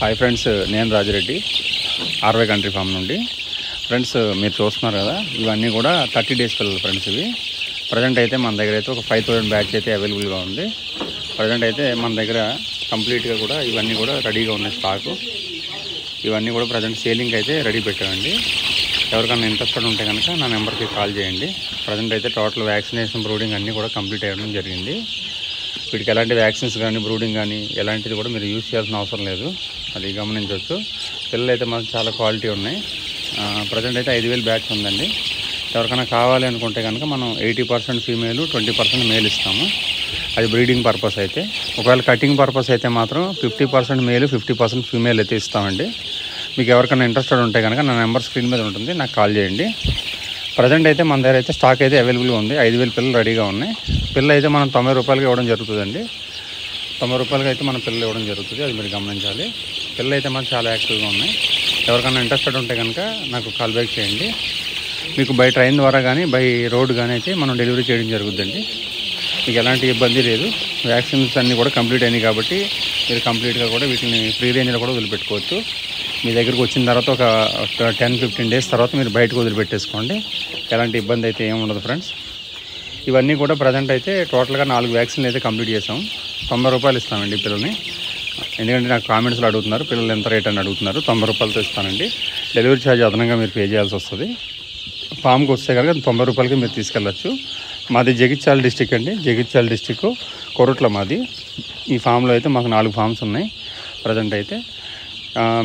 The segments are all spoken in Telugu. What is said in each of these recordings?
హాయ్ ఫ్రెండ్స్, నేను రాజిరెడ్డి ఆర్వై కంట్రీ ఫామ్ నుండి. ఫ్రెండ్స్, మీరు చూస్తున్నారు కదా, ఇవన్నీ కూడా 30 డేస్ పిల్లలు ఫ్రెండ్స్. ఇవి ప్రజెంట్ అయితే మన దగ్గర అయితే ఒక 5000 బ్యాచ్ అయితే అవైలబుల్గా ఉంది. ప్రజెంట్ అయితే మన దగ్గర కంప్లీట్గా కూడా ఇవన్నీ కూడా రెడీగా ఉన్నాయి స్టాకు. ఇవన్నీ కూడా ప్రజెంట్ సేలింగ్ అయితే రెడీ పెట్టామండి. ఎవరికైనా ఇంట్రెస్టెడ్ ఉంటే కనుక నా నెంబర్కి కాల్ చేయండి. ప్రజెంట్ అయితే టోటల్ వ్యాక్సినేషన్, బ్రూడింగ్ అన్నీ కూడా కంప్లీట్ అయ్యడం జరిగింది. వీటికి ఎలాంటి వ్యాక్సిన్స్ కానీ, బ్రూడింగ్ కానీ ఎలాంటిది కూడా మీరు యూజ్ చేయాల్సిన అవసరం లేదు. అది గమనించవచ్చు. పిల్లలు అయితే మాకు చాలా క్వాలిటీ ఉన్నాయి. ప్రజెంట్ అయితే 5000 బ్యాచ్ ఉందండి. ఎవరికైనా కావాలి అనుకుంటే కనుక మనం 80% ఫీమేల్, 20% మేల్ ఇస్తాము. అది బ్రీడింగ్ పర్పస్ అయితే. ఒకవేళ కటింగ్ పర్పస్ అయితే మాత్రం 50% మేల్, 50% ఫీమేల్ అయితే ఇస్తామండి. మీకు ఎవరికైనా ఇంట్రెస్టెడ్ ఉంటే కనుక నా నెంబర్ స్క్రీన్ మీద ఉంటుంది, నాకు కాల్ చేయండి. ప్రజెంట్ అయితే మన దగ్గర అయితే స్టాక్ అయితే అవైలబుల్గా ఉంది. 5000 పిల్లలు రెడీగా ఉన్నాయి. పిల్లలు అయితే మనం 90 రూపాయలకి ఇవ్వడం జరుగుతుందండి. 90 రూపాయలకి అయితే మన పిల్లలు ఇవ్వడం జరుగుతుంది. అది మీరు గమనించాలి. పిల్లలు అయితే మనకు చాలా యాక్టివ్గా ఉన్నాయి. ఎవరికైనా ఇంట్రెస్టెడ్ ఉంటే కనుక నాకు కాల్ బ్యాక్ చేయండి. మీకు బై ట్రైన్ ద్వారా కానీ, బై రోడ్ కానీ అయితే మనం డెలివరీ చేయడం జరుగుతుందండి. మీకు ఎలాంటి ఇబ్బంది లేదు. వ్యాక్సిన్స్ అన్నీ కూడా కంప్లీట్ అయినాయి కాబట్టి మీరు కంప్లీట్గా కూడా వీటిని ఫ్రీ రేంజ్లో కూడా వదిలిపెట్టుకోవచ్చు. మీ దగ్గరకు వచ్చిన తర్వాత ఒక 10-15 డేస్ తర్వాత మీరు బయటకు వదిలిపెట్టేసుకోండి. ఎలాంటి ఇబ్బంది అయితే ఏమి ఉండదు ఫ్రెండ్స్. ఇవన్నీ కూడా ప్రజెంట్ అయితే టోటల్గా 4 వ్యాక్సిన్లు అయితే కంప్లీట్ చేసాం. 90 రూపాయలు ఇస్తామండి పిల్లల్ని. ఎందుకంటే నాకు కామెంట్స్లో అడుగుతున్నారు, పిల్లలు ఎంత రేట్ అని అడుగుతున్నారు. 90 రూపాయలతో ఇస్తానండి. డెలివరీ ఛార్జ్ అదనంగా మీరు పే చేయాల్సి వస్తుంది. ఫామ్కి వస్తే కనుక 90 రూపాయలకి మీరు తీసుకెళ్ళచ్చు. మాది జగిత్యాల డిస్టిక్ అండి. జగిత్యాల డిస్టిక్ కొరుట్ల మాది. ఈ ఫామ్లో అయితే మాకు 4 ఫామ్స్ ఉన్నాయి ప్రజెంట్ అయితే.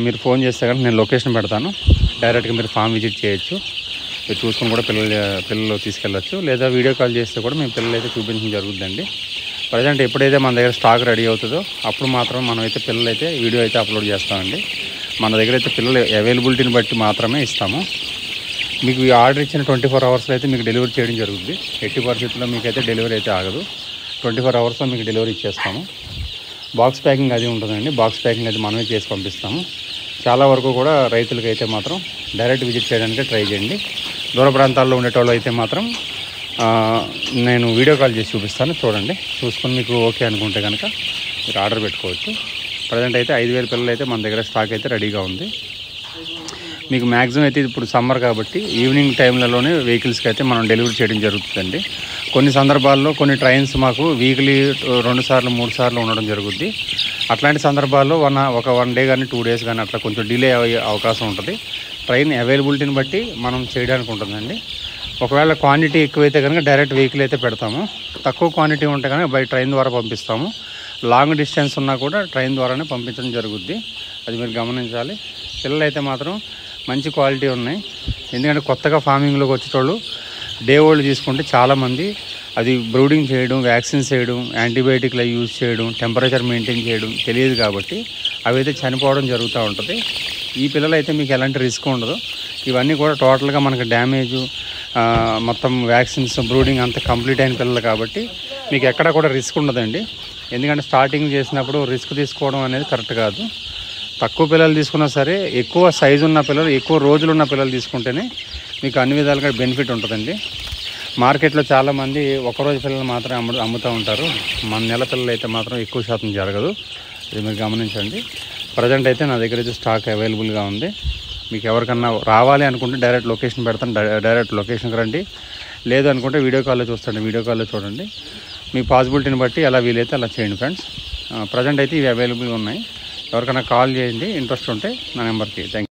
మీరు ఫోన్ చేస్తే కనుక నేను లొకేషన్ పెడతాను. డైరెక్ట్గా మీరు ఫామ్ విజిట్ చేయొచ్చు. మీరు చూసుకొని కూడా పిల్లలు తీసుకెళ్ళచ్చు. లేదా వీడియో కాల్ చేస్తే కూడా మేము పిల్లలు అయితే చూపించడం జరుగుతుందండి. ప్రజెంట్ ఎప్పుడైతే మన దగ్గర స్టాక్ రెడీ అవుతుందో అప్పుడు మాత్రం మనం అయితే పిల్లలు అయితే వీడియో అయితే అప్లోడ్ చేస్తామండి. మన దగ్గర అయితే పిల్లలు అవైలబిలిటీని బట్టి మాత్రమే ఇస్తాము. మీకు ఈ ఆర్డర్ ఇచ్చిన 24 అవర్స్లో అయితే మీకు డెలివరీ చేయడం జరుగుతుంది. ఎట్టి పరిస్థితుల్లో మీకైతే డెలివరీ అయితే ఆగదు. 24 అవర్స్లో మీకు డెలివరీ ఇచ్చేస్తాము. బాక్స్ ప్యాకింగ్ అది ఉంటుందండి. బాక్స్ ప్యాకింగ్ అది మనమే చేసి పంపిస్తాము. చాలా వరకు కూడా రైతులకి అయితే మాత్రం డైరెక్ట్ విజిట్ చేయడానికి ట్రై చేయండి. దూర ప్రాంతాల్లో ఉండేటోళ్ళు అయితే మాత్రం నేను వీడియో కాల్ చేసి చూపిస్తాను, చూడండి. చూసుకొని మీకు ఓకే అనుకుంటే కనుక మీరు ఆర్డర్ పెట్టుకోవచ్చు. ప్రజెంట్ అయితే 5000 పిల్లలు అయితే మన దగ్గర స్టాక్ అయితే రెడీగా ఉంది. మీకు మ్యాక్సిమం అయితే ఇప్పుడు సమ్మర్ కాబట్టి ఈవినింగ్ టైంలలోనే వెహికల్స్కి అయితే మనం డెలివరీ చేయడం జరుగుతుందండి. కొన్ని సందర్భాల్లో కొన్ని ట్రైన్స్ మాకు వీక్లీ 2 సార్లు 3 సార్లు ఉండడం జరుగుద్ది. అట్లాంటి సందర్భాల్లో ఒక 1 డే కానీ 2 డేస్ కానీ అట్లా కొంచెం డిలే అయ్యే అవకాశం ఉంటుంది. ట్రైన్ అవైలబిలిటీని బట్టి మనం చేయడానికి ఉంటుందండి. ఒకవేళ క్వాంటిటీ ఎక్కువైతే కనుక డైరెక్ట్ వెహికల్ అయితే పెడతాము. తక్కువ క్వాంటిటీ ఉంటే కనుక బై ట్రైన్ ద్వారా పంపిస్తాము. లాంగ్ డిస్టెన్స్ ఉన్నా కూడా ట్రైన్ ద్వారానే పంపించడం జరుగుద్ది. అది మీరు గమనించాలి. పిల్లలు అయితే మాత్రం మంచి క్వాలిటీ ఉన్నాయి. ఎందుకంటే కొత్తగా ఫార్మింగ్లోకి వచ్చేటోళ్ళు డే ఓల్డ్ తీసుకుంటే చాలామంది అది బ్రూడింగ్ చేయడం, వ్యాక్సిన్స్ చేయడం, యాంటీబయాటిక్లు యూజ్ చేయడం, టెంపరేచర్ మెయింటైన్ చేయడం తెలియదు కాబట్టి అవి అయితే చనిపోవడం జరుగుతూ ఉంటుంది. ఈ పిల్లలు అయితే మీకు ఎలాంటి రిస్క్ ఉండదు. ఇవన్నీ కూడా టోటల్గా మనకు డ్యామేజు, మొత్తం వ్యాక్సిన్స్, బ్రూడింగ్ అంతా కంప్లీట్ అయిన పిల్లలు కాబట్టి మీకు ఎక్కడా కూడా రిస్క్ ఉండదండి. ఎందుకంటే స్టార్టింగ్ చేసినప్పుడు రిస్క్ తీసుకోవడం అనేది కరెక్ట్ కాదు. తక్కువ పిల్లలు తీసుకున్నా సరే ఎక్కువ సైజు ఉన్న పిల్లలు, ఎక్కువ రోజులు ఉన్న పిల్లలు తీసుకుంటేనే మీకు అన్ని విధాలుగా బెనిఫిట్ ఉంటుందండి. మార్కెట్లో చాలామంది ఒకరోజు పిల్లలు మాత్రమే అమ్ముతూ ఉంటారు. మన నెల పిల్లలు అయితే మాత్రం ఎక్కువ శాతం జరగదు. ఇది మీరు గమనించండి. ప్రజెంట్ అయితే నా దగ్గర అయితే స్టాక్ అవైలబుల్గా ఉంది. మీకు ఎవరికన్నా రావాలి అనుకుంటే డైరెక్ట్ లొకేషన్ పెడతాను, డైరెక్ట్ లొకేషన్కి రండి. లేదు అనుకుంటే వీడియో కాల్లో చూస్తాండి, వీడియో కాల్లో చూడండి. మీ పాసిబిలిటీని బట్టి ఎలా వీలైతే అలా చేయండి ఫ్రెండ్స్. ప్రజెంట్ అయితే ఇవి అవైలబుల్గా ఉన్నాయి. ఎవరికైనా కాల్ చేయండి ఇంట్రెస్ట్ ఉంటే నా నెంబర్కి. Thank you.